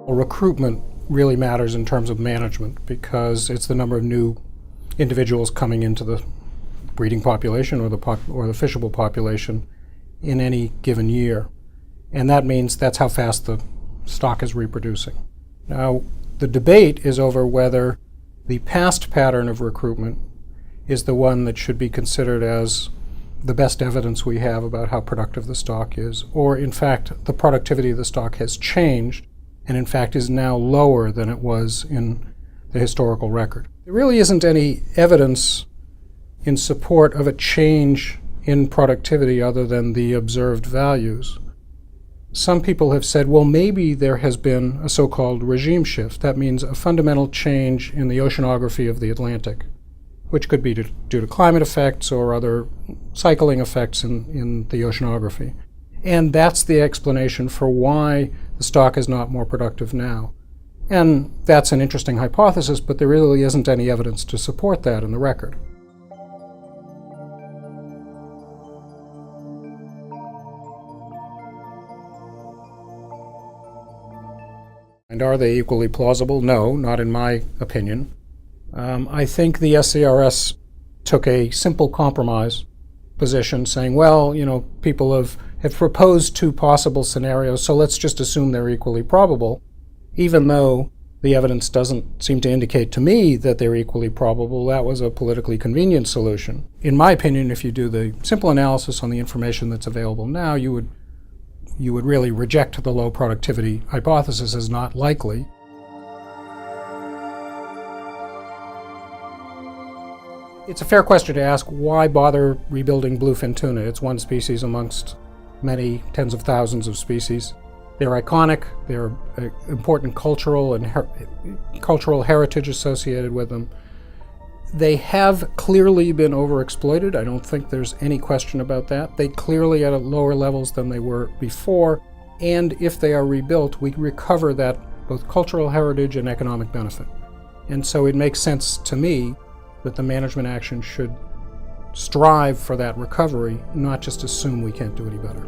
Recruitment really matters in terms of management because it's the number of new individuals coming into the breeding population or the fishable population in any given year. And that means that's how fast the stock is reproducing. Now, the debate is over whether the past pattern of recruitment is the one that should be considered as the best evidence we have about how productive the stock is, or in fact the productivity of the stock has changed and in fact is now lower than it was in the historical record. There really isn't any evidence in support of a change in productivity other than the observed values. Some people have said, well, maybe there has been a so-called regime shift. That means a fundamental change in the oceanography of the Atlantic, which could be due to climate effects or other cycling effects in the oceanography. And that's the explanation for why the stock is not more productive now. And that's an interesting hypothesis, but there really isn't any evidence to support that in the record. And are they equally plausible? No, not in my opinion. I think the SCRS took a simple compromise position saying, well, people have proposed two possible scenarios, so let's just assume they're equally probable, even though the evidence doesn't seem to indicate to me that they're equally probable. That was a politically convenient solution. In my opinion, if you do the simple analysis on the information that's available now, you would really reject the low productivity hypothesis as not likely. It's a fair question to ask, why bother rebuilding bluefin tuna? It's one species amongst many tens of thousands of species. They're iconic, they're important cultural and cultural heritage associated with them. They have clearly been overexploited. I don't think there's any question about that. They clearly are at lower levels than they were before, and if they are rebuilt, we recover that both cultural heritage and economic benefit. And so it makes sense to me that the management action should strive for that recovery, not just assume we can't do any better.